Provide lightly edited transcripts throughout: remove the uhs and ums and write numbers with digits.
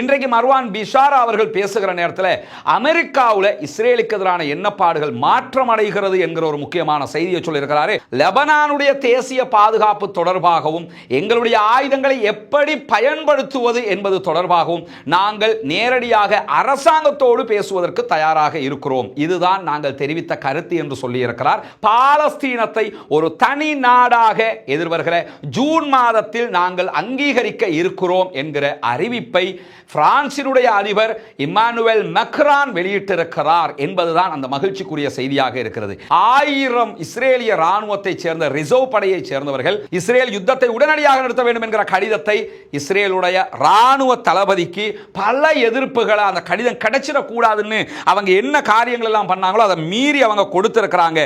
இன்றைக்கு மர்வான் பிஷாரா அவர்கள் பேசுகிற நேரத்தில் அமெரிக்காவில் இஸ்ரேலுக்கு எதிரான எண்ணப்பாடுகள் மாற்றம் அடைகிறது என்கிற ஒரு முக்கியமான செய்தியை சொல்லியிருக்கிறார். லெபனானுடைய தேசிய பாதுகாப்பு தொடர்பாகவும் எங்களுடைய ஆயுதங்களை எப்படி பயன்படுத்துவது என்பது தொடர்பாகவும் நாங்கள் நேரடியாக அரசாங்கத்தோடு பேசுவதற்கு தயாராக இருக்கிறோம். இதுதான் நாங்கள் தெரிவித்த கருத்து என்று சொல்லியிருக்கிறார். பாலஸ்தீனத்தை ஒரு தனி நாடாக எதிர்வருகிற ஜூன் மாதத்தில் நாங்கள் அங்கீகரிக்க இருக்கிறோம் என்கிற அறிவிப்பை பிரான்சினுடைய அதிபர் இமானுவேல் மேக்ரான் வெளியிட்டிருக்கிறார் என்பதுதான் அந்த மகிழ்ச்சிக்குரிய செய்தியாக இருக்கிறது. 1000 இஸ்ரேலிய ராணுவத்தை சேர்ந்த ரிசர்வ் படையை சேர்ந்தவர்கள் இஸ்ரேல் யுத்தத்தை உடனடியாக நிறுத்த வேண்டும் என்கிற கடிதத்தை இஸ்ரேலுடைய ராணுவ தளபதிக்கு பல எதிர்ப்புகளை அந்த கடிதம் கிடைச்சிடக்கூடாதுன்னு அவங்க என்ன காரியங்கள் எல்லாம் பண்ணாங்களோ அதை மீறி அவங்க கொடுத்திருக்கிறாங்க.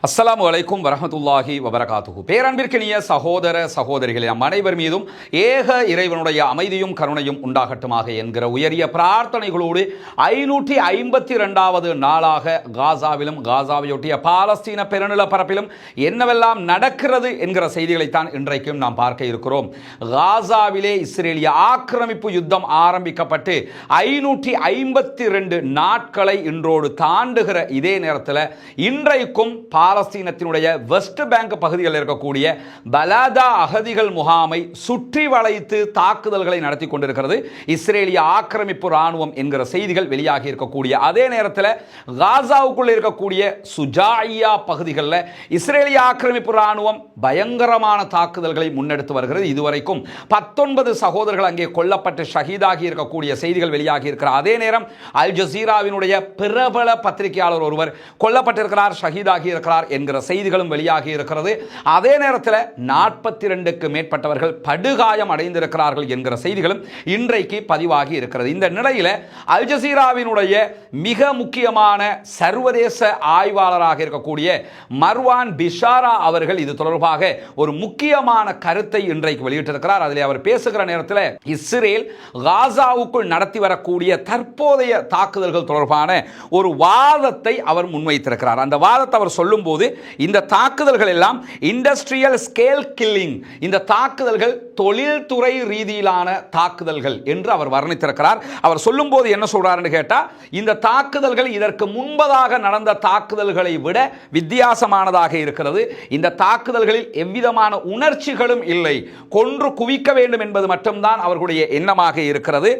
அஸ்ஸலாமு அலைக்கும் வரஹ்மத்துல்லாஹி வபரகாத்துஹு. பேரன்பிற்கினிய சகோதர சகோதரிகளே, நம் அனைவர் மீதும் ஏக இறைவனுடைய அமைதியும் கருணையும் உண்டாகட்டுமாக என்கிற உயரிய பிரார்த்தனைகளோடு 552வது நாளாக காசாவிலும் காசாவையொட்டிய பாலஸ்தீன பெருநில பரப்பிலும் என்னவெல்லாம் நடக்கிறது என்கிற செய்திகளைத்தான் இன்றைக்கும் நாம் பார்க்க இருக்கிறோம். காசாவிலே இஸ்ரேலிய ஆக்கிரமிப்பு யுத்தம் ஆரம்பிக்கப்பட்டு 552 நாட்களை இன்றோடு தாண்டுகிற இதே நேரத்தில் இன்றைக்கும் பாலஸ்தீனத்தினுடைய வெஸ்ட் பேங்க் பகுதிகளில் இருக்கக்கூடிய பலாதா அகதிகள் முகாமை சுற்றி வளைத்து தாக்குதல்களை நடத்தி கொண்டிருக்கிறது இஸ்ரேலிய ஆக்கிரமிப்பு ராணுவம் என்கிற செய்திகள் வெளியாகி இருக்கக்கூடிய அதே நேரத்தில் காசாவுக்குள் இருக்கக்கூடிய சுஜாயியா பகுதிகளில் இஸ்ரேலிய ஆக்கிரமிப்பு ராணுவம் பயங்கரமான தாக்குதல்களை முன்னெடுத்து வருகிறது. இதுவரைக்கும் 19 சகோதரர்கள் அங்கே கொல்லப்பட்டு ஷஹீதாகி இருக்கக்கூடிய செய்திகள் வெளியாகி இருக்கிற அதே நேரம் அல் ஜசீராவினுடைய பிரபல பத்திரிகையாளர் ஒருவர் கொல்லப்பட்டிருக்கிறார், ஷஹீதாகி இருக்கிறார் என்கிற செய்திகளும் வெளியாகி இருக்கிறது. அதே நேரத்தில் 42க்கு மேற்பட்டவர்கள் படுகாயம் அடைந்திருக்கிறார்கள் என்கிற செய்திகளும் இன்றைக்கு பதிவாகி இருக்கிறது. இந்த நிலையில் அல் ஜசீராவினுடைய மிக முக்கியமான சர்வதேச ஆய்வாளராக இருக்கக்கூடிய மர்வான் பிஷாரா அவர்கள் இது தொடர்பாக ஒரு முக்கியமான கருத்தை இன்றைக்கு வெளியிட்டிருக்கிறார். அதில் அவர் பேசுகிற நேரத்தில் இஸ்ரேல் காசாவுக்குள் நடத்தி வரக்கூடிய தற்போதைய தாக்குதல்கள் தொடர்பான ஒரு வாதத்தை அவர் முன்வைத்திருக்கிறார். அந்த வாதத்தை அவர் சொல்லும் போது இந்த தாக்குதல்கள் எல்லாம் இண்டஸ்ட்ரியல் ஸ்கேல் கில்லிங், இந்த தாக்குதல்கள் தொழில்துறை ரீதியிலான தாக்குதல்கள் என்று அவர் வர்ணித்திருக்கிறார். அவர் சொல்லும் போது என்ன சொல்றாருன்னு கேட்டா, இந்த தாக்குதல்கள் இதற்கு முன்பதாக நடந்த தாக்குதல்களை விட வித்தியாசமானதாக இருக்கிறது. இந்த தாக்குதல்களில் எவ்விதமான உணர்ச்சிகளும் இல்லை, கொன்று குவிக்க வேண்டும் என்பது மட்டும்தான் அவர்களுடைய எண்ணமாக இருக்கிறது.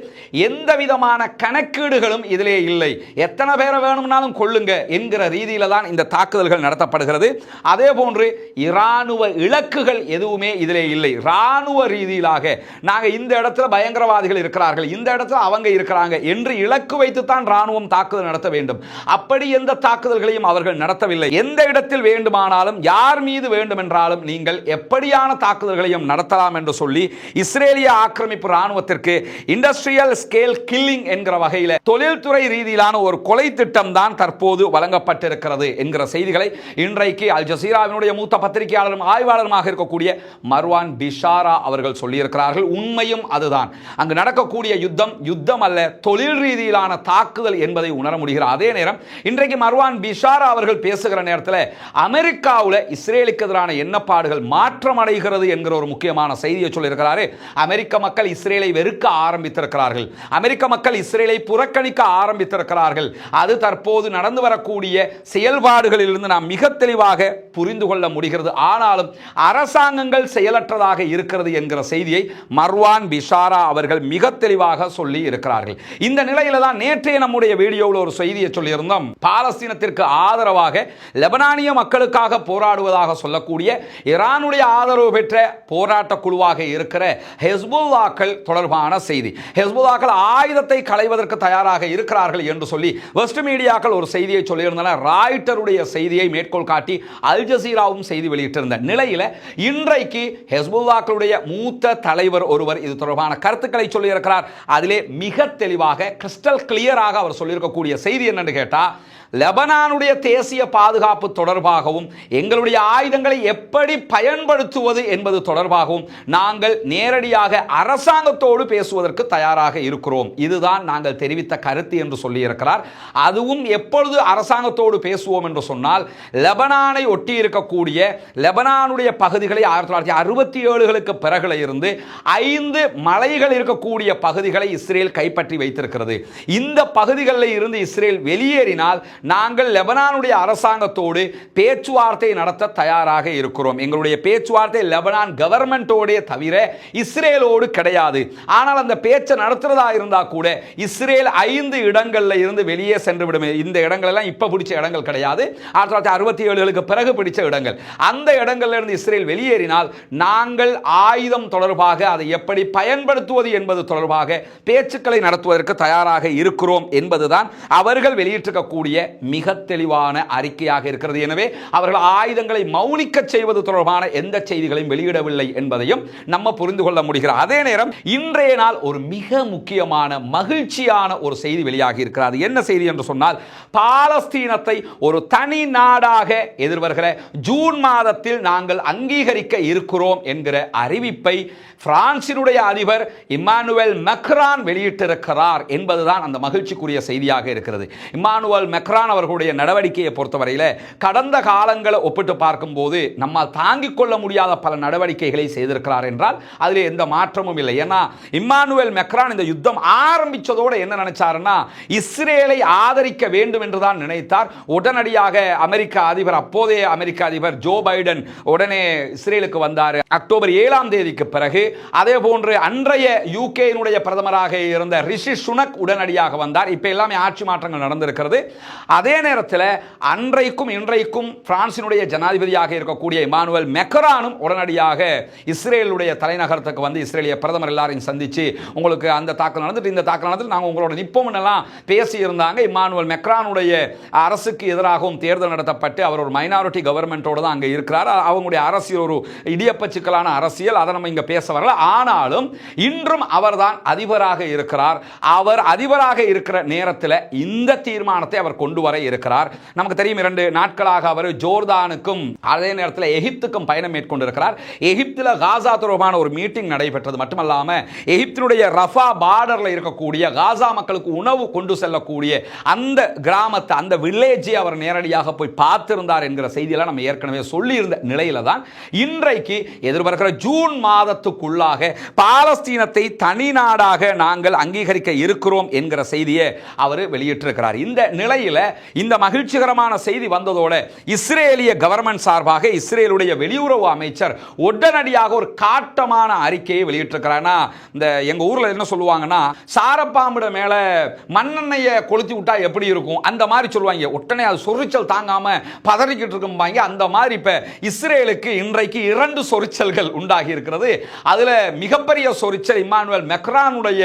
எந்த விதமான கணக்கீடுகளும் இதிலே இல்லை, எத்தனை பேரை வேணும்னாலும் கொள்ளுங்க என்கிற ரீதியில தான் இந்த தாக்குதல்கள் நடத்தப்படுகிறது. அதே போன்று இராணுவ இலக்குகள் எதுவுமே இதிலே இல்லை. இராணுவ ரீதியிலாக நாங்க இந்த இடத்துல பயங்கரவாதிகள் இருக்கிறார்கள், இந்த இடத்துல அவங்க இருக்கிறாங்க என்று இலக்கு வைத்து தான் ராணுவம் தாக்குதல் நடத்த வேண்டும். அப்படி எந்த தாக்குதல்களையும் அவர்கள் நடத்தவில்லை. எந்த இடத்தில் வேண்டுமானாலும் யார் மீது வேண்டுமென்றாலும் நீங்கள் எப்படியான தாக்குதல்களையும் நடத்தலாம் என்று சொல்லி இஸ்ரேலிய ஆக்கிரமிப்பு ராணுவத்திற்கு இண்டஸ்ட்ரியல் ஸ்கேல் கில்லிங் என்கிற வகையில் தொழில்துறை ரீதியிலான ஒரு கொலை திட்டம் தான் தற்போது வழங்கப்பட்டிருக்கிறது என்கிற செய்திகளை இன்றைக்கு அல் ஜசீராவினுடைய மூத்த பத்திரிகையாளரும் ஆய்வாளருமாக இருக்கக்கூடிய மர்வான் பிஷாரா அவர்கள் சொல்லியிருக்கிறார்கள். உண்மையும் அதுதான். அங்கு நடக்கக்கூடிய யுத்தம் அல்ல, தொழில் ரீதியிலான தாக்குதல் என்பதை உணர முடிகிற அதே நேரம் இன்றைக்கு மர்வான் பிஷாரா அவர்கள் பேசுகிற நேரத்தில் அமெரிக்காவில் இஸ்ரேலுக்கு எதிரான எண்ணப்பாடுகள் மாற்றம் அடைகிறது என்கிற ஒரு முக்கியமான செய்தியை சொல்லியிருக்கிறார். அமெரிக்க மக்கள் இஸ்ரேலை வெறுக்க ஆரம்பித்திருக்கிறார்கள், அமெரிக்க மக்கள் இஸ்ரேலை புறக்கணிக்க ஆரம்பித்திருக்கிறார்கள். அது தற்போது நடந்து வரக்கூடிய செயல்பாடுகளில் இருந்து நாம் மிக தெளிவாக புரிந்து கொள்ள முடிகிறது. ஆனாலும் அரசாங்கங்கள் செயலற்றதாக இருக்கிறது என்கிற செய்தியை மர்வான் பிஷாரா அவர்கள் மிக தெளிவாக சொல்லி இருக்கிறார்கள். இந்த நிலையில தான் நேற்றைய நம்முடைய வீடியோவில் ஒரு செய்தியை சொல்லியிருந்தோம். பாலஸ்தீனத்திற்கு ஆதரவாக லெபனானிய மக்களுக்காக போராடுவதாக சொல்லக்கூடிய ஈரானுடைய ஆதரவு பெற்ற போராட்ட குழுவாக இருக்கிற ஹெஸ்புல்லாக்கள் தொடர்பான செய்தி. ஹெஸ்புல்லாக்கள் ஆயுதத்தை களைவதற்கு தயாராக இருக்கிறார்கள் என்று சொல்லி வெஸ்ட் மீடியாக்கள் ஒரு செய்தியை சொல்லியிருந்தன. ராய்ட்டருடைய செய்தியை மேற்கோள் காட்டி அல் ஜசீராவும் செய்தி வெளியிட்டிருந்த நிலையில் இன்றைக்கு ஹெஸ்புல்லாக்களுடைய மூத்த தலைவர் ஒருவர் இது தொடர்பான கருத்துக்களை சொல்லியிருக்கிறார். அதிலே மிக தெளிவாக கிறிஸ்டல் கிளியராக அவர் சொல்லியிருக்கக்கூடிய செய்தி என்னன்னு கேட்டா, லெபனானுடைய தேசிய பாதுகாப்பு தொடர்பாகவும் எங்களுடைய ஆயுதங்களை எப்படி பயன்படுத்துவது என்பது தொடர்பாகவும் நாங்கள் நேரடியாக அரசாங்கத்தோடு பேசுவதற்கு தயாராக இருக்கிறோம். இதுதான் நாங்கள் தெரிவித்த கருத்து என்று சொல்லியிருக்கிறார். அதுவும் எப்பொழுது அரசாங்கத்தோடு பேசுவோம் என்று சொன்னால், லெபனானை ஒட்டி இருக்கக்கூடிய லெபனானுடைய பகுதிகளை 1967களுக்கு பிறகுல இருந்து 5 மலைகள் இருக்கக்கூடிய பகுதிகளை இஸ்ரேல் கைப்பற்றி வைத்திருக்கிறது. இந்த பகுதிகளில் இருந்து இஸ்ரேல் வெளியேறினால் நாங்கள் லெபனானுடைய அரசாங்கத்தோடு பேச்சுவார்த்தை நடத்த தயாராக இருக்கிறோம். எங்களுடைய பேச்சுவார்த்தை லெபனான் கவர்மெண்டோடே தவிர இஸ்ரேலோடு கிடையாது. ஆனால் அந்த பேச்சை நடத்துறதா இருந்தா கூட இஸ்ரேல் 5 இடங்கள்ல இருந்து வெளியே சென்று விடும். இந்த இடங்கள் எல்லாம் இப்ப பிடிச்ச இடங்கள் கிடையாது, 1967களுக்கு பிறகு பிடிச்ச இடங்கள். அந்த இடங்கள்ல இருந்து இஸ்ரேல் வெளியேறினால் நாங்கள் ஆயுதம் தொடர்பாக அதை எப்படி பயன்படுத்துவது என்பது தொடர்பாக பேச்சுக்களை நடத்துவதற்கு தயாராக இருக்கிறோம் என்பதுதான் அவர்கள் வெளியிட்டிருக்கக்கூடிய மிக தெளிவான அறிக்கையாக இருக்கிறது. எனவே அவர்கள் ஆயுதங்களை மௌனிக்க செய்வது தொடர்பான எந்த செய்திகளையும் வெளியிடவில்லை என்பதையும் நம்ம புரிந்து கொள்ள முடிகிறது. அதே நேரம் இன்றைய நாள் ஒரு மிக முக்கியமான மகிழ்ச்சியான ஒரு செய்தி வெளியாகி இருக்கிறது. என்ன செய்தி என்று சொன்னால், பாலஸ்தீனத்தை ஒரு தனி நாடாக எதிர்வருகிற ஜூன் மாதத்தில் நாங்கள் அங்கீகரிக்க இருக்கிறோம் என்கிற அறிவிப்பை பிரான்சினுடைய அதிபர் இம்மானுவேல் மேக்ரான் வெளியிட்டிருக்கிறார் என்பதுதான் அந்த மகிழ்ச்சிக்குரிய செய்தியாக இருக்கிறது. இம்மானுவேல் மேக்ரான் அவர்களுடைய நடவடிக்கையை பொறுத்தவரையில் கடந்த காலங்களை ஒப்பிட்டு பார்க்கும்போது நம்மால் தாங்கிக் கொள்ள முடியாத பல நடவடிக்கைகளை செய்திருக்கிறார் என்றால் அதில் எந்த மாற்றமும் இல்லை. ஏன்னா இம்மானுவேல் மேக்ரான் இந்த யுத்தம் ஆரம்பித்ததோடு என்ன நினைச்சாருன்னா, இஸ்ரேலை ஆதரிக்க வேண்டும் என்றுதான் நினைத்தார். உடனடியாக அமெரிக்க அதிபர், அப்போதைய அமெரிக்க அதிபர் ஜோ பைடன் உடனே இஸ்ரேலுக்கு வந்தார் அக்டோபர் 7ஆம் தேதிக்கு பிறகு. அதே போன்று அன்றைய யூகேனுடைய பிரதமராக இருந்த ரிஷி சுனக் உடனடியாக வந்தார். இப்ப எல்லாமே ஆட்சி மாற்றங்கள் நடந்திருக்கிறது. அதே நேரத்தில் அன்றைக்கும் இன்றைக்கும் பிரான்சினுடைய ஜனாதிபதியாக இருக்கக்கூடிய இம்மானுவேல் மேக்ரானும் உடனடியாக இஸ்ரேலுடைய தலைநகரத்துக்கு வந்து இஸ்ரேலிய பிரதமர் எல்லாரையும் சந்திச்சு, உங்களுக்கு அந்த தாக்கல் நடந்துட்டு இந்த தாக்கல் நடந்துட்டு நாங்கள் உங்களோட நிப்போம் எல்லாம் பேசி இருந்தாங்க. இம்மானுவேல் மேக்ரானுடைய அரசுக்கு எதிராகவும் தேர்தல் நடத்தப்பட்டு அவர் ஒரு மைனாரிட்டி கவர்மெண்டோடு தான் அங்கே இருக்கிறார். அவங்களுடைய அரசியல் ஒரு இடியப்ப சிக்கலான அரசியல், அதை நம்ம இங்க பேச வரல. ஆனாலும் இன்றும் அவர்தான் அதிபராக இருக்கிறார். அவர் அதிபராக இருக்கிற நேரத்தில் இந்த தீர்மானத்தை அவர் கொண்டு வர இருக்கிறார். நமக்கு தெரியும், 2 நாட்களாக அவர் ஜோர்தானுக்கும் அதே நேரத்தில் எகிப்துக்கும் பயணம் மேற்கொண்டிருக்கிறார். எகிப்தில் காசா தொடர்பான ஒரு மீட்டிங் நடைபெற்றது மட்டுமல்லாம, எகிப்தினுடைய ரஃபா பார்டர்ல இருக்கக்கூடிய காசா மக்களுக்கு உணவு கொண்டு செல்லக்கூடிய அந்த கிராமத்தை, அந்த வில்லேஜை அவர் நேரடியாக போய் பார்த்திருந்தார் என்கிற செய்தியெல்லாம் நம்ம ஏற்கனவே சொல்லி இருந்த நிலையில தான் இன்றைக்கு எதிர்வருகிற ஜூன் மாதத்துக்குள்ளாக பாலஸ்தீனத்தை தனி நாடாக நாங்கள் அங்கீகரிக்க இருக்கிறோம் என்கிற செய்தியை அவர் வெளியிட்டிருக்கிறார். இந்த நிலையில இந்த மகிழ்ச்சிகரமான செய்தி வந்ததோட இஸ்ரேலிய கவர்மெண்ட் சார்பாக இஸ்ரேலுடைய வெளியுறவு அமைச்சர் உடனடியாக ஒரு காட்டமான அறிக்கையை வெளியிட்டிருக்கிறார். இந்த எங்க ஊர்ல என்ன சொல்லுவாங்கன்னா, சாரப்பாம்பிட மேல மண்ணெண்ணெயை கொளுத்தி விட்டா எப்படி இருக்கும் அந்த மாதிரி சொல்லுவாங்க. உடனே அது சொரிச்சல் தாங்காம பதறிக்கிட்டு இருக்கும்பாங்க. அந்த மாதிரி இப்ப இஸ்ரேலுக்கு இன்றைக்கு 2 சொரிச்சல்கள் உண்டாகி இருக்கிறது. அதுல மிகப்பெரிய சொரிச்சல் இம்மானுவேல் மேக்ரானுடைய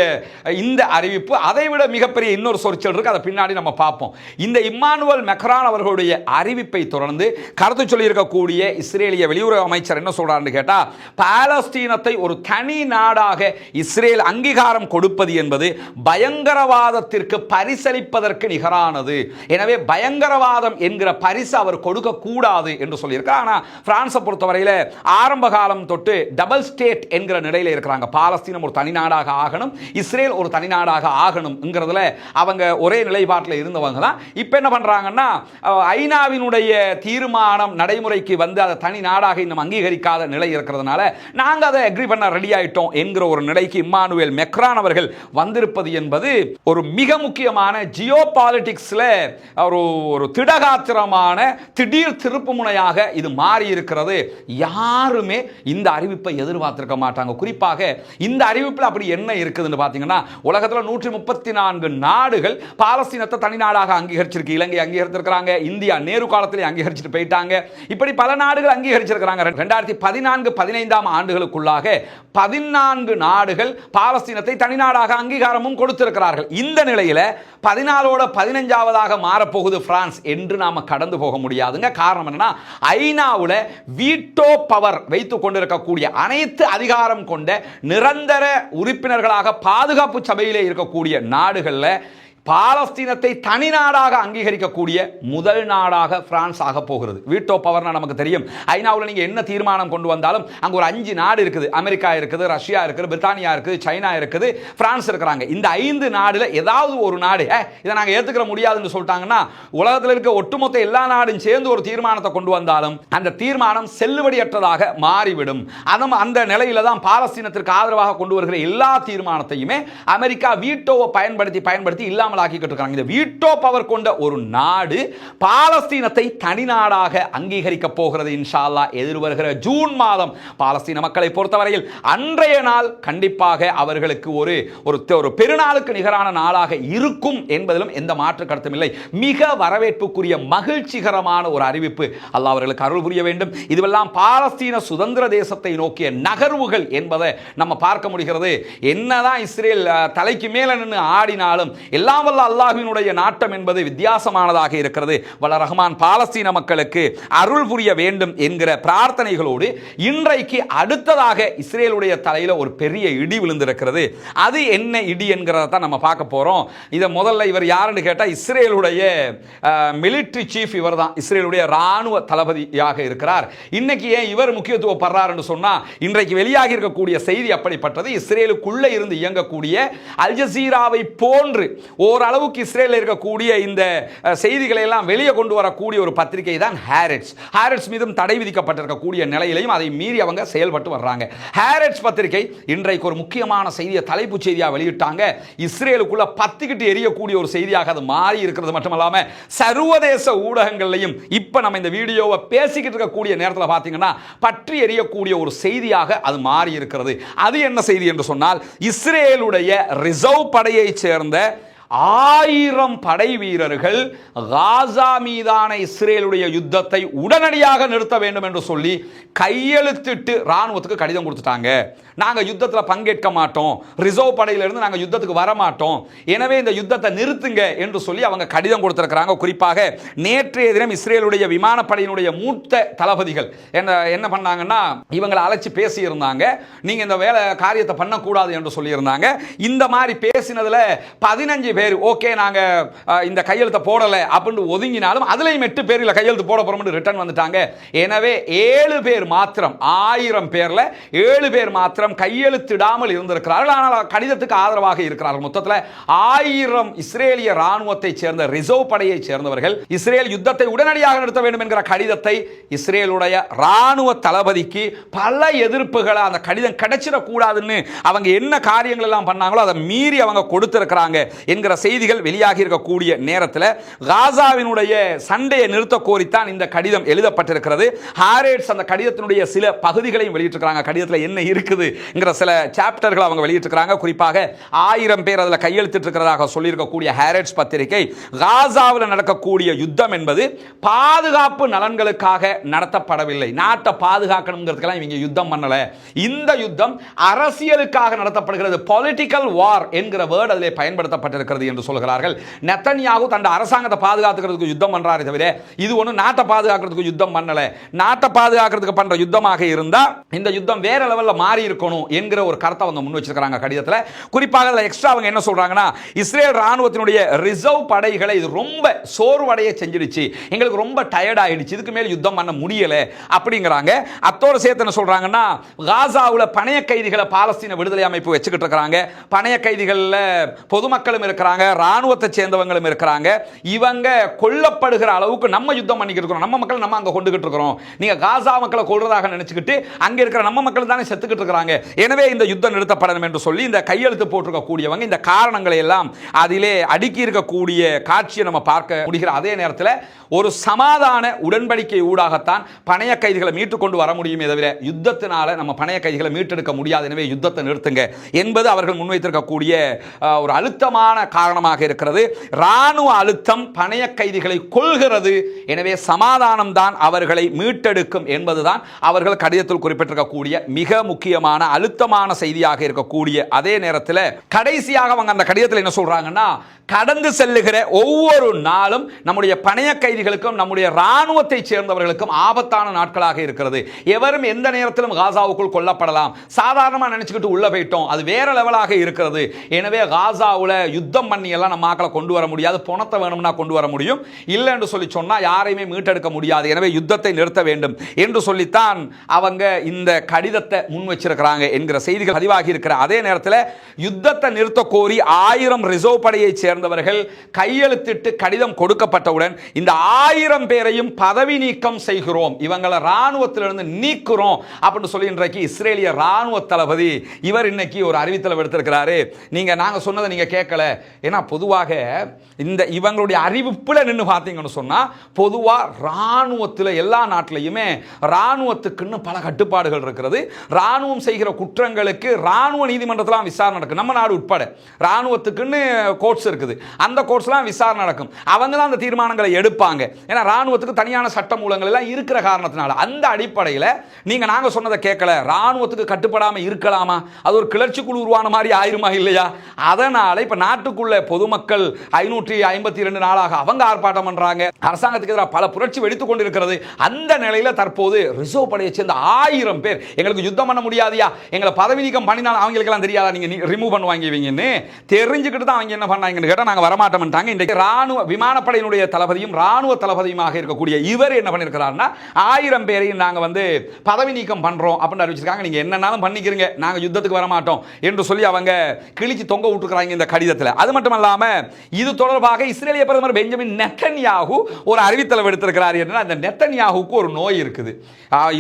இந்த அறிவிப்பு. அதை விட மிகப்பெரிய இன்னொரு சொரிச்சல் இருக்கு, அதை பின்னாடி நம்ம பார்ப்போம். இந்த இம்மானுவேல் மேக்ரான் அவர்களுடைய அறிவிப்பை தொடர்ந்து கருத்து சொல்லி இருக்கக்கூடிய இஸ்ரேலிய வெளியுறவு அமைச்சர் என்ன சொல்றாருன்னு கேட்டா, பாலஸ்தீனத்தை ஒரு தனி நாடாக இஸ்ரேல் அங்கீகாரம் கொடுப்பது என்பது பயங்கரவாதத்திற்கு பரிசளிப்பதற்கு நிகரானது. எனவே பயங்கரவாதம் என்கிற பரிசு அவர் கொடுக்க கூடாது என்று சொல்லியிருக்கார். ஆனா பிரான்ஸை பொறுத்தவரையில ஆரம்ப காலம் தொட்டு டபுள் ஸ்டேட் என்கிற நிலையில இருக்கிறாங்க. பாலஸ்தீனம் ஒரு தனி நாடாக ஆகணும், இஸ்ரேல் ஒரு தனி நாடாக ஆகணும்ங்கிறதுல அவங்க ஒரே நிலைப்பாட்டில் இருந்தவங்க தான். இப்போ என்ன பண்றாங்கன்னா, ஐநாவினுடைய தீர்மானம் நடைமுறைக்கு வந்து அதை தனி நாடாக இன்னும் அங்கீகரிக்காத நிலை இருக்கிறதுனால நாங்க அதை அக்ரி பண்ண ரெடி ஆயிட்டோம் என்கிற ஒரு நிலைக்கு இம்மானுவேல் மேக்ரான் அவர்கள் வந்திருப்பது என்பது ஒரு மிக முக்கியமான ஜியோ பாலிடிக்ஸ்ல ஒரு திடகாத்திரமான திடீர் திருப்பு முனையாக இது மாறி இருக்கிறது. யாருமே இந்த அறிவிப்பை எதிர்பார்த்திருக்க மாட்டாங்க. குறிப்பாக இந்த அறிவிப்பில் அப்படி என்ன இருக்குதுன்னு பார்த்தீங்கன்னா, உலகத்தில் 134 நாடுகள் பாலஸ்தீனத்தை தனி நாடாக அங்கீகரிச்சிருக்கு. இலங்கை அங்கீகரிச்சிருக்கிறாங்க, இந்தியா நேரு காலத்திலே அங்கீகரிச்சுட்டு போயிட்டாங்க. இப்படி பல நாடுகள் அங்கீகரிச்சிருக்கிறாங்க. 2014-15 ஆண்டுகளுக்குள்ளாக 14 நாடுகள் பாலஸ்தீனத்தை தனி நாடாக அங்கீகாரமும் கொடுத்திருக்கிறார்கள். இந்த நிலையில 14ஓட 15ஆவதாக மாறப்போகுது பிரான்ஸ் என்று நாம கடந்து போக முடியாதுங்க. காரணம் என்னன்னா, ஐநாவுல வீட்டோ பவர் வைத்துக் கொண்டிருக்கக்கூடிய அனைத்து அதிகாரம் கொண்ட நிரந்தர உறுப்பினர்களாக பாதுகாப்பு சபையிலே இருக்கக்கூடிய நாடுகள்ல பாலஸ்தீனத்தை தனி நாடாக அங்கீகரிக்கக்கூடிய முதல் நாடாக பிரான்ஸ் ஆக போகிறது. வீட்டோ பவர் நமக்கு தெரியும். ஐநாவில் நீங்க என்ன தீர்மானம் கொண்டு வந்தாலும் அங்க ஒரு 5 நாடு இருக்குது. அமெரிக்கா இருக்குது, ரஷ்யா இருக்குது, பிரித்தானியா இருக்குது, சைனா இருக்குது, பிரான்ஸ் இருக்கிறாங்க. இந்த 5 நாடுல ஏதாவது ஒரு நாடு இதை நாங்க ஏத்துக்கிற முடியாதுன்னு சொல்லிட்டாங்கன்னா உலகத்தில் இருக்க ஒட்டுமொத்த எல்லா நாடும் சேர்ந்து ஒரு தீர்மானத்தை கொண்டு வந்தாலும் அந்த தீர்மானம் செல்லுபடியற்றதாக மாறிவிடும். அந்த நிலையில தான் பாலஸ்தீனத்திற்கு ஆதரவாக கொண்டு வருகிற எல்லா தீர்மானத்தையுமே அமெரிக்கா வீட்டோவை பயன்படுத்தி இல்லாமல் ஆக்கிக்கிட்டு இருக்காங்க. இந்த வீட்டோ பவர் கொண்ட ஒரு நாடு பாலஸ்தீனத்தை தனி நாடாக அங்கீகரிக்க போகிறது இன்ஷா அல்லாஹ். எதிர்வருகிற ஜூன் மாதம் பாலஸ்தீன மக்களை பொறுத்தவரையில் அன்றைய நாள் கண்டிப்பாக அவர்களுக்கு ஒரு பெருநாளுக்கு நிகரான நாளாக இருக்கும் என்பதிலும் எந்த மாற்று கருத்தும் இல்லை. மிக வரவேற்புக்குரிய மகிழ்ச்சிகரமான ஒரு அறிவிப்பு. அல்லாஹ் அவர்களுக்கு அருள் புரிய வேண்டும். இதுவெல்லாம் பாலஸ்தீன சுதந்திர தேசத்தை நோக்கிய நகர்வுகள் என்பதை நம்ம பார்க்க முடிகிறது. என்னதான் இஸ்ரேல் தலைக்கு மேல நின்று ஆடினாலும் எல்லாம் வல்ல அல்லாஹ்வினுடைய நாட்டம் என்பது வித்தியாசமானதாக இருக்கிறது. வல்ல ரஹ்மான் பாலஸ்தீன மக்களுக்கு அருள் புரிய வேண்டும் என்கிற பிரார்த்தனைகளோடு இன்றைக்கு அடுத்ததாக இஸ்ரேலுடைய தலையில ஒரு பெரிய இடி விழுந்திருக்கிறது. அது என்ன இடி என்கிறத தான் நம்ம பார்க்க போறோம். இதை முதல்ல இவர் யாருன்னு கேட்டா இஸ்ரேலுடைய மிலிட்டரி சீஃப். இவர் தான் இஸ்ரேலுடைய ராணுவ தளபதியாக இருக்கிறார். இன்னைக்கு ஏன் இவர் முக்கியத்துவப்படுறார் என்று சொன்னா இன்றைக்கு வெளியாகி இருக்கக்கூடிய செய்தி அப்படிப்பட்டது. இஸ்ரேலுக்குள்ள இருந்து இயங்கக்கூடிய அல் ஜசீராவை போன்று ஓரளவுக்கு இஸ்ரேலில் இருக்கக்கூடிய இந்த செய்திகளை எல்லாம் வெளியே கொண்டு வரக்கூடிய ஒரு பத்திரிகை தான் ஹாரெட்ஸ். ஹாரெட்ஸ் மீதும் தடை விதிக்கப்பட்டிருக்கக்கூடிய நிலையிலையும் அதை மீறி அவங்க செயல்பட்டு வர்றாங்க. ஹாரெட்ஸ் பத்திரிகை இன்றைக்கு ஒரு முக்கியமான செய்தியை தலைப்பு செய்தியாக வெளியிட்டாங்க. இஸ்ரேலுக்குள்ள பத்திக்கிட்டு எரியக்கூடிய ஒரு செய்தியாக அது மாறி இருக்கிறது மட்டுமல்லாம சர்வதேச ஊடகங்களையும் இப்ப நம்ம இந்த வீடியோவை பேசிக்கிட்டு இருக்கக்கூடிய நேரத்தில் பார்த்தீங்கன்னா பற்றி எரியக்கூடிய ஒரு செய்தியாக அது மாறி இருக்கிறது. அது என்ன செய்தி என்று சொன்னால் இஸ்ரேலுடைய ரிசர்வ் படையை சேர்ந்த 1000 படை வீரர்கள் காசா மீதான இஸ்ரேலுடைய யுத்தத்தை உடனடியாக நிறுத்த வேண்டும் என்று சொல்லி கையெழுத்திட்டு ராணுவத்துக்கு கடிதம் கொடுத்துட்டாங்க. நாங்க யுத்தத்தில் பங்கேற்க மாட்டோம், ரிசர்வ் படையிலிருந்து நாங்க யுத்தத்துக்கு வர மாட்டோம், எனவே இந்த யுத்தத்தை நிறுத்துங்க என்று சொல்லி அவங்க கடிதம் கொடுத்திருக்கிறாங்க. குறிப்பாக நேற்றைய தினம் இஸ்ரேலுடைய விமானப்படையினுடைய மூத்த தளபதிகள் என்ன பண்ணாங்கன்னா இவங்களை அழைச்சி பேசி இருந்தாங்க. நீங்க இந்த வேலை காரியத்தை பண்ணக்கூடாது என்று சொல்லி இருந்தாங்க. இந்த மாதிரி பேசினதுல 15 பேர் ஓகே நாங்க இந்த கையெழுத்தை போடல அப்படின்னு ஒதுங்கினாலும் அதுலயும் 8 பேர் இல்ல கையெழுத்து போட போறோம் ரிட்டர்ன் வந்துட்டாங்க. எனவே 7 பேர் மாத்திரம் 1000 பேர்ல 7 பேர் மாத்திரம் கையெழுத்திடாமல் இருந்திருக்கிறார்கள். ஆனால் கடிதத்துக்கு ஆதரவாக இருக்கிறார்கள். மொத்தத்தில் 1000 இஸ்ரேலிய ராணுவத்தை சேர்ந்த ரிசர்வ் படையை சேர்ந்தவர்கள் இஸ்ரேல் யுத்தத்தை உடனடியாக நிறுத்த வேண்டும் என்கிற கடிதத்தை இஸ்ரேலுடைய ராணுவ தளபதிக்கு பல எதிர்ப்புகளை அந்த கடிதம் கிடைச்சிடக்கூடாதுன்னு அவங்க என்ன காரியங்கள் எல்லாம் பண்ணாங்களோ அதை மீறி அவங்க கொடுத்திருக்கிறாங்க என்கிற செய்திகள் வெளியாகி இருக்கக்கூடிய நேரத்தில் காசாவினுடைய சண்டையை நிறுத்த கோரித்தான் இந்த கடிதம் எழுதப்பட்டிருக்கிறது. ஹாரெட்ஸ் அந்த கடிதத்தினுடைய சில பகுதிகளையும் வெளியிட்டிருக்கிறாங்க. கடிதத்தில் என்ன இருக்குது என்கிற சில சாப்டர்கள் அவங்க வெளியிட்டிருக்கிறாங்க. குறிப்பாக 1000 பேர் அதில் கையெழுத்திட்டு இருக்கிறதாக சொல்லியிருக்கக்கூடிய ஹாரெட்ஸ் பத்திரிகை காசாவில் நடக்கக்கூடிய யுத்தம் என்பது பாதுகாப்பு நலன்களுக்காக நடத்தப்படவில்லை. நாட்டை பாதுகாக்கணுங்கிறதுக்கெல்லாம் இவங்க யுத்தம் பண்ணல. இந்த யுத்தம் அரசியலுக்காக நடத்தப்படுகிறது. பொலிட்டிக்கல் வார் என்கிற வேர்ட் அதிலே பயன்படுத்தப்பட்டிருக்கிறது என்று சொல்கிறார்கள். நெத்தன்யாகு தன் அரசாங்கத்தை பாதுகாத்துக்கிறதுக்கு யுத்தம் பண்றாரே தவிர இது ஒன்று நாட்டை பாதுகாக்கிறதுக்கு யுத்தம் பண்ணல. நாட்டை பாதுகாக்கிறதுக்கு பண்ற யுத்தமாக இருந்தா இந்த யுத்தம் வேற லெவலில் மாறி இருக்கணும் என்கிற ஒரு கருத்தை அவங்க முன் வச்சிருக்காங்க கடிதத்தில். குறிப்பாக அதில் எக்ஸ்ட்ரா அவங்க என்ன சொல்றாங்கன்னா இஸ்ரேல் ராணுவத்தினுடைய ரிசர்வ் படைகளை இது ரொம்ப சோர்வடைய செஞ்சிடுச்சு, எங்களுக்கு ரொம்ப டயர்ட் ஆயிடுச்சு, இதுக்கு மேல் யுத்தம் பண்ண முடியல அப்படிங்கிறாங்க. அத்தோடு சேர்த்து என்ன சொல்றாங்கன்னா காசாவில் பணைய கைதிகளை பாலஸ்தீன விடுதலை அமைப்பு வச்சுக்கிட்டு இருக்காங்க. பணைய கைதிகளில் பொதுமக்களும் இருக்கிறாங்க, ராணுவத்தை சேர்ந்தவங்களும் இருக்கிறாங்க. இவங்க கொல்லப்படுகிற அளவுக்கு நம்ம யுத்தம் பண்ணிக்கிட்டு இருக்கிறோம், நம்ம மக்கள் நம்ம அங்க கொண்டுகிட்டு இருக்கிறோம், நீங்க காசா மக்களை கொள்றதாக நினைச்சுக்கிட்டு அங்க இருக்கிற நம்ம மக்கள் தானே செத்துக்கிட்டு இருக்கிறாங்க, எனவே இந்த யுத்தம் நிறுத்தப்படணும் என்று சொல்லி இந்த கையெழுத்து போட்டிருக்க கூடியவங்க இந்த காரணங்களை எல்லாம் அதிலே அடுக்கி இருக்கக்கூடிய காட்சியை நம்ம பார்க்க முடிகிற அதே நேரத்தில் ஒரு சமாதான உடன்படிக்கை ஊடாகத்தான் பணைய கைதிகளை மீட்டு கொண்டு வர முடியுமே தவிர யுத்தத்தினால நம்ம பணைய கைதிகளை மீட்டெடுக்க முடியாது, எனவே யுத்தத்தை நிறுத்துங்க என்பது அவர்கள் முன்வைத்திருக்கக்கூடிய ஒரு அழுத்தமான காரணமாக இருக்கிறது. ராணுவ அழுத்தம் பணைய கைதிகளை கொள்கிறது, எனவே சமாதானம் தான் அவர்களை மீட்டெடுக்கும் என்பதுதான் அவர்கள் கடிதத்தில் குறிப்பிட்டிருக்கக்கூடிய மிக முக்கியமான அழுத்தமான செய்தியாக இருக்கக்கூடிய அதே நேரத்தில் கடைசியாக அவங்க அந்த கடிதத்தில் என்ன சொல்றாங்கன்னா கடந்து செல்லுகிற ஒவ்வொரு நாளும் நம்முடைய பணைய கைதிகளுக்கும் நம்முடைய ராணுவத்தை சேர்ந்தவர்களுக்கும் ஆபத்தான நாட்களாக இருக்கிறது. எவரும் எந்த நேரத்திலும் காசாவுக்குள் கொல்லப்படலாம், சாதாரணமாக நினைச்சுக்கிட்டு உள்ள போயிட்டோம், அது வேற லெவலாக இருக்கிறது. எனவே காசாவில் யுத்தம் யுத்தம் பண்ணி எல்லாம் நம்ம ஆக்களை கொண்டு வர முடியாது, பணத்தை வேணும்னா கொண்டு வர முடியும், இல்லை என்று சொல்லி சொன்னா யாரையுமே மீட்டெடுக்க முடியாது, எனவே யுத்தத்தை நிறுத்த வேண்டும் என்று சொல்லித்தான் அவங்க இந்த கடிதத்தை முன் வச்சிருக்கிறாங்க என்கிற செய்திகள் பதிவாகி இருக்கிற அதே நேரத்தில் யுத்தத்தை நிறுத்த கோரி 1000 ரிசர்வ் படையை சேர்ந்தவர்கள் கையெழுத்திட்டு கடிதம் கொடுக்கப்பட்டவுடன் இந்த 1000 பேரையும் பதவி நீக்கம் செய்கிறோம், இவங்களை ராணுவத்திலிருந்து நீக்குறோம் அப்படின்னு சொல்லி இன்றைக்கு இஸ்ரேலிய ராணுவ தளபதி இவர் இன்னைக்கு ஒரு அறிவித்தல் எடுத்திருக்கிறாரு. நாங்க சொன்னதை நீங்க கேட்கல, ஏன்னா பொதுவாக இந்த இவங்களுடைய அறிவிப்புல நின்று பார்த்தீங்கன்னு சொன்னா பொதுவா ராணுவத்தில் எல்லா நாட்டிலையுமே ராணுவத்துக்குன்னு பல கட்டுப்பாடுகள் இருக்கிறது. ராணுவம் செய்கிற குற்றங்களுக்கு ராணுவ நீதிமன்றத்தில் விசாரணை நடக்கும், நம்ம நாடு உட்பட ராணுவத்துக்குன்னு கோர்ட்ஸ் இருக்குது, அந்த கோர்ட்ஸ்லாம் விசாரணை நடக்கும், அவங்க தான் அந்த தீர்மானங்களை எடுப்பாங்க. ஏன்னா ராணுவத்துக்கு தனியான சட்ட மூலங்கள் எல்லாம் இருக்கிற காரணத்தினால அந்த அடிப்படையில் நாங்க சொன்னதை கேட்கல, ராணுவத்துக்கு கட்டுப்படாம இருக்கலாமா, அது ஒரு கிளர்ச்சி குழு உருவான மாதிரி ஆயிருமா இல்லையா? அதனால இப்ப நாட்டுக்குள்ள பொதுமக்கள் 552 நாளாக அவங்க ஆர்ப்பாட்டம் பண்றாங்க, அரசாங்கத்துக்கு எதிராக பல புரட்சி வெடித்துக் கொண்டிருக்கிறது. அந்த நிலையில தற்போது ரிசர்வ் படையை சேர்ந்த 1000 பேர் எங்களுக்கு யுத்தம் பண்ண முடியாதியா, எங்களை பதவி நீக்கம் பண்ணினால் அவங்களுக்கு எல்லாம் தெரியாதா நீங்க ரிமூவ் பண்ணுவாங்கன்னு தெரிஞ்சுக்கிட்டு தான் அவங்க என்ன பண்ணாங்கன்னு கேட்டா நாங்க வரமாட்டோம்ட்டாங்க. இன்றைக்கு ராணுவ விமானப்படையினுடைய தளபதியும் ராணுவ தளபதியுமாக இருக்கக்கூடிய இவர் என்ன பண்ணிருக்கிறாருன்னா 1000 பேரையும் நாங்க பதவி நீக்கம் பண்றோம் அப்படின்னு அறிவிச்சிருக்காங்க. நீங்க என்னன்னாலும் பண்ணிக்கிறீங்க, நாங்க யுத்தத்துக்கு வர மாட்டோம் என்று சொல்லி அவங்க கிழிச்சு தொங்க விட்டுருக்காங்க இந்த கடிதத்தில். அது மட்டுமல்லாம இது தொடர்பாக இஸ்ரேலிய பிரதமர் பெஞ்சமின் நெத்தன்யாகு ஒரு அறிவித்தல் எடுத்திருக்கிறார். என்ன, அந்த நெத்தன்யாகுக்கு ஒரு நோய் இருக்குது,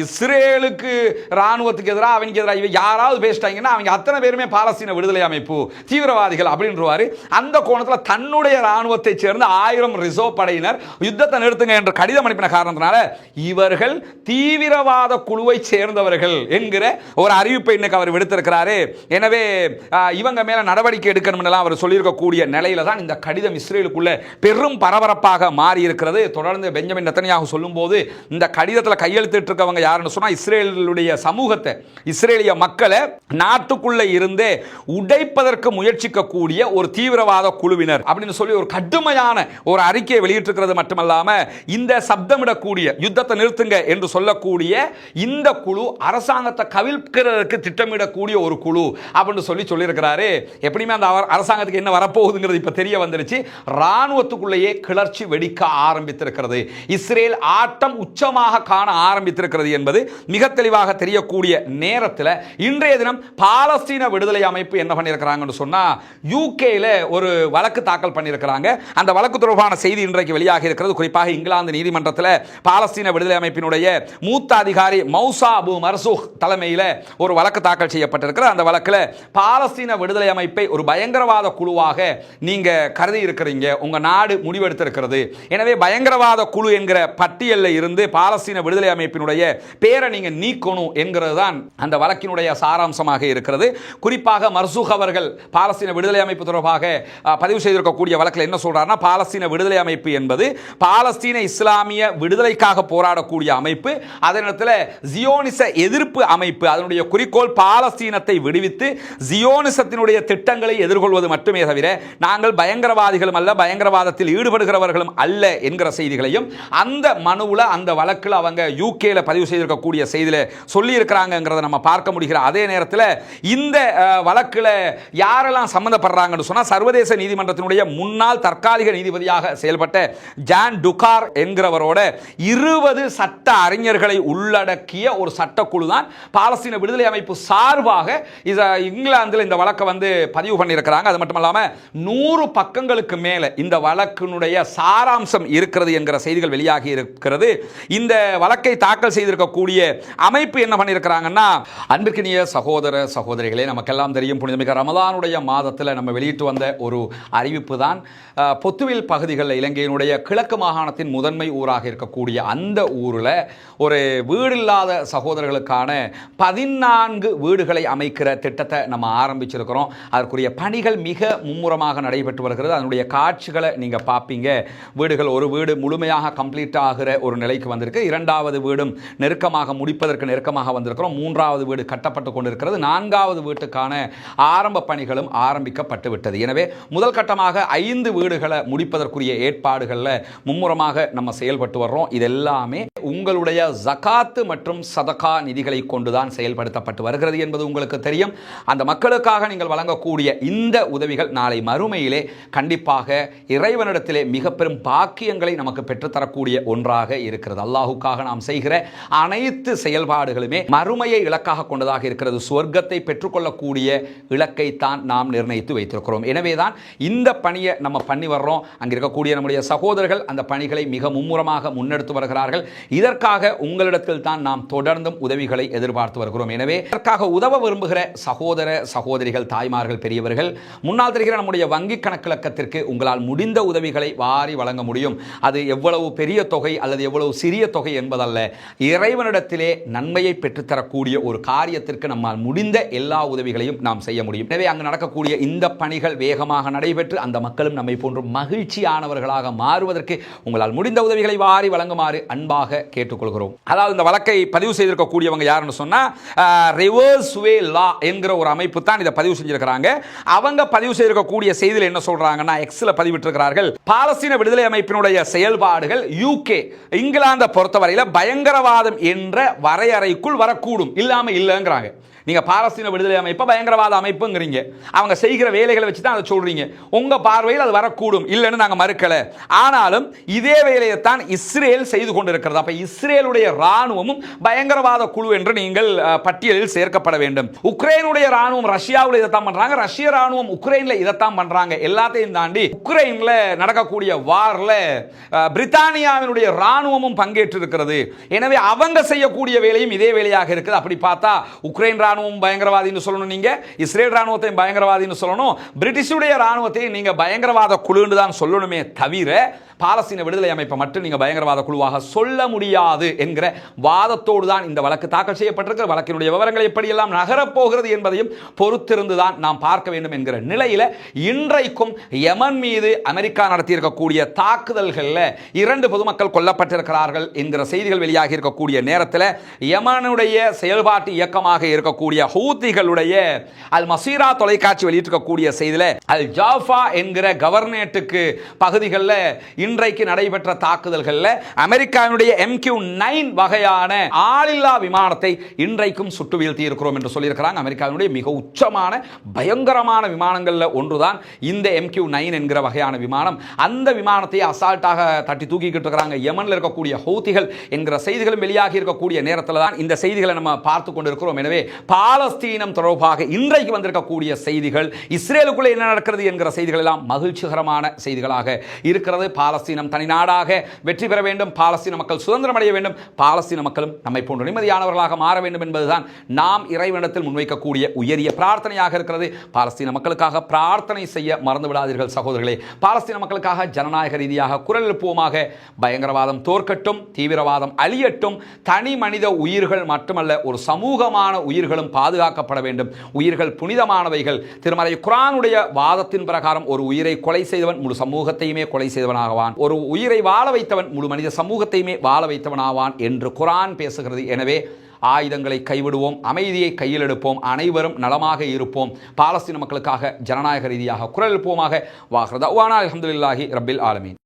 இஸ்ரேலுக்கு ராணுவத்துக்கு எதிராக அவனுக்கு எதிராக யாராவது பேசிட்டாங்கன்னா அவங்க அத்தனை பேருமே பாலஸ்தீன விடுதலை அமைப்பு தீவிரவாதிகள் அப்படின்றவாரு. அந்த கோணத்தில் தன்னுடைய ராணுவத்தை சேர்ந்த 1000 ரிசர்வ் படையினர் யுத்தத்தை நிறுத்துங்க என்ற கடிதம் அனுப்பின காரணத்தினால இவர்கள் தீவிரவாத குழுவை சேர்ந்தவர்கள் என்கிற ஒரு அறிவிப்பை இன்னைக்கு அவர் விடுத்திருக்கிறாரு. எனவே இவங்க மேல நடவடிக்கை எடுக்கணும் அவர் சொல்லியிருக்கக்கூடிய நிலையில தான் இந்த கடிதம் இஸ்ரேலுக்குள்ள பெரும் பரபரப்பாக மாறி இருக்கிறது. தொடர்ந்து பெஞ்சமின் நெத்தன்யாகு சொல்லும் போது இந்த கடிதத்தில் கையெழுத்திட்டு இருக்கவங்க யாருன்னு சொன்னா இஸ்ரேலுடைய சமூகத்தை, இஸ்ரேலிய மக்களை நாட்டுக்குள்ள இருந்தே உடைப்பதற்கு முயற்சிக்கக்கூடிய ஒரு தீவிரவாத குழுவினர் அப்படின்னு சொல்லி ஒரு கடுமையான ஒரு அறிக்கையை வெளியிட்டிருக்கிறது. மட்டுமல்லாம இந்த சப்தமிடக்கூடிய யுத்தத்தை நிறுத்துங்க என்று சொல்லக்கூடிய இந்த குழு அரசாங்கத்தை கவிழ்க்கிறதுக்கு திட்டமிடக்கூடிய ஒரு குழு அப்படின்னு சொல்லியிருக்கிறாரு. எப்படியுமே அந்த அரசாங்கத்துக்கு என்ன வரப்போகுதுங்கிறது இப்ப தெரிய வந்துருச்சு. ராணுவத்துக்குள்ளேயே கிளர்ச்சி வெடிக்க ஆரம்பித்திருக்கிறது, இஸ்ரேல் ஆட்டம் உச்சமாக காண ஆரம்பித்திருக்கிறது என்பது மிக தெளிவாக தெரியக்கூடிய நேரத்தில் இன்றைய தினம் பாலஸ்தீன விடுதலை அமைப்பு என்ன பண்ணியிருக்கிறாங்கன்னு சொன்னா யூகேல ஒரு வழக்கு தாக்கல் பண்ணியிருக்கிறாங்க. அந்த வழக்கு தொடர்பான செய்தி இன்றைக்கு வெளியாக இருக்கிறது. குறிப்பாக இங்கிலாந்து நீதிமன்றத்தில் பாலஸ்தீன விடுதலை அமைப்பினுடைய மூத்த அதிகாரி மௌசா அபு மர்சூக் தலைமையில் ஒரு வழக்கு தாக்கல் செய்யப்பட்டிருக்கிறது. அந்த வழக்கில் பாலஸ்தீன விடுதலை அமைப்பை ஒரு பயங்கரவாத குழுவாக நீங்க கருதி இருக்கிறீங்க, உங்க நாடு முடிவெடுத்திருக்கிறது, எனவே பயங்கரவாத குழு என்கிற பட்டியலில் இருந்து பாலஸ்தீன விடுதலை அமைப்பினுடைய பேரை நீங்க நீக்கணும் என்கிறது தான் அந்த வழக்கினுடைய சாராம்சமாக இருக்கிறது. குறிப்பாக மர்சூக் அவர்கள் பாலஸ்தீன விடுதலை அமைப்பு தொடர்பாக பதிவு செய்திருக்கக்கூடிய வழக்கில் என்ன சொல்றாருன்னா, பாலஸ்தீன விடுதலை அமைப்பு என்பது பாலஸ்தீன இஸ்லாமிய விடுதலைக்காக போராடக்கூடிய அமைப்பு, அதே நேரத்தில் ஜியோனிச எதிர்ப்பு அமைப்பு, அதனுடைய குறிக்கோள் பாலஸ்தீனத்தை விடுவித்து ஜியோனிசத்தினுடைய திட்டங்களை எதிர்கொள்வது மட்டுமே தவிர நாங்கள் பயங்கரவாதிகளும் அல்ல, பயங்கரவாதத்தில் ஈடுபடுகிறவர்களும் அல்ல என்கிற செய்திகளையும் அந்த மனுவில் அந்த வழக்கில் அவங்க யூகேல பதிவு செய்திருக்கக்கூடிய செய்தியில சொல்லி இருக்கிறாங்கிறத நம்ம பார்க்க முடிகிற அதே நேரத்தில் இந்த வழக்கில் யாரெல்லாம் சம்பந்தப்படுறாங்கன்னு சொன்னா சர்வதேச நீதிமன்றத்தினுடைய முன்னாள் தற்காலிக நீதிபதியாக செயல்பட்ட ஜான் டுகார் என்கிறவரோட 20 சட்ட அறிஞர்களை உள்ளடக்கிய ஒரு சட்டக்குழு தான் பாலஸ்தீன விடுதலை அமைப்பு சார்பாக இங்கிலாந்தில் இந்த வழக்கை பதிவு பண்ணியிருக்கிறாங்க. அது மட்டும் இல்லாமல் 100 பக்கங்களுக்கு மேல இந்த வழக்கினுடைய சாராம்சம் இருக்கிறது என்கிற செய்திகள் வெளியாகி இருக்கிறது. இந்த வழக்கை தாக்கல் செய்திருக்கக்கூடிய அமைப்பு என்ன பண்ணியிருக்கிறாங்கன்னா, அன்பிற்கினிய சகோதர சகோதரிகளே, நமக்கெல்லாம் தெரியும் புனிதமிக்க ரமலானுடைய மாதத்தில் நம்ம வெளியிட்டு வந்த ஒரு அறிவிப்பு தான் பொத்துவில் பகுதிகளில் இலங்கையினுடைய கிழக்கு மாகாணத்தின் முதன்மை ஊராக இருக்கக்கூடிய அந்த ஊரில் ஒரு வீடில்லாத சகோதரர்களுக்கான 14 வீடுகளை அமைக்கிற திட்டத்தை நம்ம ஆரம்பிச்சிருக்கிறோம். அதற்குரிய பணிகள் மிக மும்முரமாக நடைபெற்று வருகிறது. அதனுடைய காட்சிகளை நீங்கள் பார்ப்பீங்க. வீடுகள், ஒரு வீடு முழுமையாக கம்ப்ளீட் ஆகிற ஒரு நிலைக்கு வந்திருக்கு, 2வது வீடும் நெருக்கமாக முடிப்பதற்கு நெருக்கமாக வந்திருக்கிறோம், 3வது வீடு கட்டப்பட்டு கொண்டிருக்கிறது, 4வது வீட்டுக்கான ஆரம்ப பணிகளும் ஆரம்பிக்கப்பட்டு விட்டது. எனவே முதல் கட்டமாக 5 வீடுகளை முடிப்பதற்குரிய ஏற்பாடுகளில் மும்முரமாக நம்ம செயல்பட்டு வர்றோம். இதெல்லாமே உங்களுடைய ஜகாத்து மற்றும் சதகா நிதிகளை கொண்டுதான் செயல்படுத்தப்பட்டு வருகிறது என்பது உங்களுக்கு தெரியும். அந்த மக்களுக்காக நீங்கள் வழங்கக்கூடிய இந்த உதவிகள் நாளை மறுமையிலே கண்டிப்பாக இறைவனிடத்திலே மிக பெரும் பாக்கியங்களை நமக்கு பெற்றுத்தரக்கூடிய ஒன்றாக இருக்கிறது. அல்லாஹுக்காக நாம் செய்கிற அனைத்து செயல்பாடுகளுமே மறுமையை இலக்காக கொண்டதாக இருக்கிறது. சொர்க்கத்தை பெற்றுக்கொள்ளக்கூடிய இலக்கைத்தான் நாம் நிர்ணயித்து வைத்திருக்கிறோம். எனவேதான் இந்த பணியை நம்ம பண்ணி வர்றோம். அங்கே இருக்கக்கூடிய நம்முடைய சகோதரர்கள் அந்த பணிகளை மிக மும்முரமாக முன்னெடுத்து வருகிறார்கள். இதற்காக உங்களிடத்தில் தான் நாம் தொடர்ந்தும் உதவிகளை எதிர்பார்த்து வருகிறோம். எனவே இதற்காக உதவ விரும்புகிற சகோதர சகோதரிகள், தாய்மார்கள், பெரியவர்கள், முன்னால் தெரிகிற நம்முடைய வங்கி கணக்கிலக்கத்திற்கு உங்களால் முடிந்த உதவிகளை வாரி வழங்க முடியும். அது எவ்வளவு பெரிய தொகை அல்லது எவ்வளவு சிறிய தொகை என்பதல்ல, இறைவனிடத்திலே நன்மையை பெற்றுத்தரக்கூடிய ஒரு காரியத்திற்கு நம்மால் முடிந்த எல்லா உதவிகளையும் நாம் செய்ய முடியும். எனவே அங்கு நடக்கக்கூடிய இந்த பணிகள் வேகமாக நடைபெற்று அந்த மக்களும் நம்மை போன்ற மகிழ்ச்சியானவர்களாக மாறுவதற்கு உங்களால் முடிந்த உதவிகளை வாரி வழங்குமாறு அன்பாக கேட்டுக்கொள்கிறோம். அதாவது இந்த வழக்கை பதிவு செய்திருக்கக்கூடியவங்க யாருன்னு சொன்னா ரிவர்ஸ் வே லா என்கிற ஒரு அமைப்பு தான் இதை பதிவு செஞ்சிருக்கிறாங்க. அவங்க பதிவு செய்திருக்கக்கூடிய செய்தியில் என்ன சொல்றாங்கன்னா, எக்ஸ்ல பதிவிட்டிருக்கிறார்கள், பாலஸ்தீன விடுதலை அமைப்பினுடைய செயல்பாடுகள் யூகே இங்கிலாந்தை பொறுத்தவரையில் பயங்கரவாதம் என்ற வரையறைக்குள் வரக்கூடும், இல்லாம இல்லைங்கிறாங்க. நீங்க பாலஸ்தீன விடுதலை அமைப்பை பயங்கரவாத அமைப்புங்கிறீங்க, அவங்க செய்கிற வேலைகளை வச்சு தான் அதை சொல்றீங்க. உங்க பார்வையில் அது வரக்கூடும், இல்லைன்னு நாங்கள் மறுக்கல. ஆனாலும் இதே வேலையை தான் இஸ்ரேல் செய்து கொண்டிருக்கிறது. அப்ப இஸ்ரேலுடைய ராணுவமும் பயங்கரவாத குழு என்று நீங்கள் பட்டியலில் சேர்க்கப்பட வேண்டும். உக்ரைனுடைய ராணுவம் ரஷ்யாவில் இதைத்தான் பண்றாங்க, ரஷ்ய ராணுவம் உக்ரைன்ல இதைத்தான் பண்றாங்க. எல்லாத்தையும் தாண்டி உக்ரைன்ல நடக்கக்கூடிய வார்ல பிரித்தானியாவினுடைய ராணுவமும் பங்கேற்று இருக்கிறது. எனவே அவங்க செய்யக்கூடிய வேலையும் இதே வேலையாக இருக்குது. அப்படி பார்த்தா உக்ரைன் ராணுவம் பயங்கரவாதின்னு சொல்லணும், நீங்க இஸ்ரேல் ராணுவத்தையும் பயங்கரவாதின்னு சொல்லணும், பிரிட்டிஷுடைய ராணுவத்தையும் நீங்க பயங்கரவாத குழுன்னு தான் சொல்லணுமே தவிர பாலஸ்தீன விடுதலை அமைப்பை மட்டும் நீங்க பயங்கரவாத குழுவாக சொல்ல முடியாது என்கிற வாதத்தோடு தான் இந்த வழக்கு தாக்கல் செய்யப்பட்டிருக்கிற. வழக்கினுடைய விவரங்கள் எப்படியெல்லாம் நகரப்போகிறது என்பதையும் பொறுத்திருந்துதான் நாம் பார்க்க வேண்டும் என்கிற நிலையில இன்றைக்கும் யமன் மீது அமெரிக்கா நடத்தியிருக்கக்கூடிய தாக்குதல்களில் 2 பொதுமக்கள் கொல்லப்பட்டிருக்கிறார்கள் என்கிற செய்திகள் வெளியாகி இருக்கக்கூடிய நேரத்தில் யமனுடைய செயல்பாட்டு இயக்கமாக இருக்கக்கூடிய ஹூத்திகளுடைய அல் மசீரா தொலைக்காட்சி வெளியிட்டிருக்கக்கூடிய செய்தியில் அல் ஜாஃபா என்கிற கவர்னேட்டுக்கு பகுதிகளில் இன்றைக்கு நடைபெற்ற தாக்குதல்களில் அமெரிக்காவினுடைய MQ-9 வகையான ஆளில்லா விமானத்தை இன்றைக்கும் சுட்டு வீழ்த்தி இருக்கிறோம் என்று சொல்லியிருக்கிறாங்க. அமெரிக்காவினுடைய மிக உச்சமான பயங்கரமான விமானங்களில் ஒன்றுதான் இந்த MQ-9 என்கிற வகையான விமானம். அந்த விமானத்தை அசால்ட்டாக தட்டி தூக்கிக்கிட்டு இருக்கிறாங்க யமனில் இருக்கக்கூடிய ஹூத்திகள் என்கிற செய்திகளும் வெளியாகி இருக்கக்கூடிய நேரத்தில் தான் இந்த செய்திகளை நம்ம பார்த்து கொண்டிருக்கிறோம். எனவே பாலஸ்தீனம் தொடர்பாக இன்றைக்கு வந்திருக்கக்கூடிய செய்திகள், இஸ்ரேலுக்குள்ளே என்ன நடக்கிறது என்கிற செய்திகள் எல்லாம் மகிழ்ச்சிகரமான செய்திகளாக இருக்கிறது. பாலஸ்தீனம் தனி நாடாக வெற்றி பெற வேண்டும், பாலஸ்தீன மக்கள் சுதந்திரம் அடைய வேண்டும், பாலஸ்தீன மக்களும் நம்மை போன்ற நிம்மதியானவர்களாக மாற வேண்டும் என்பதுதான் நாம் இறைவனிடத்தில் முன்வைக்கக்கூடிய உயரிய பிரார்த்தனையாக இருக்கிறது. பாலஸ்தீன மக்களுக்காக பிரார்த்தனை செய்ய மறந்து விடாதீர்கள் சகோதரர்களே. பாலஸ்தீன மக்களுக்காக ஜனநாயக ரீதியாக குரல் எழுப்புவோமாக. பயங்கரவாதம் தோற்கட்டும், தீவிரவாதம் அழியட்டும், தனி மனித உயிர்கள் மட்டுமல்ல ஒரு சமூகமான உயிர்களும் பாதுகாக்கப்பட வேண்டும். உயிர்கள் புனிதமானவைகள். திருமறை குர்ஆனுடைய வாதத்தின் பிரகாரம் ஒரு உயிரை கொலை செய்தவன் முழு சமூகத்தையுமே கொலை செய்தவனாகவான், ஒரு உயிரை வாழ வைத்தவன் முழு மனித சமூகத்தையுமே வாழ வைத்தவனாவான் என்று குர்ஆன் பேசுகிறது. எனவே ஆயுதங்களை கைவிடுவோம், அமைதியை கையில் எடுப்போம், அனைவரும் நலமாக இருப்போம், பாலஸ்தீன மக்களுக்காக ஜனநாயக ரீதியாக குரல் எழுப்புவோமாக. வாஹ்ரு தஅவானா அல்ஹம்துலில்லாஹி ரப்பில் ஆலமீன்.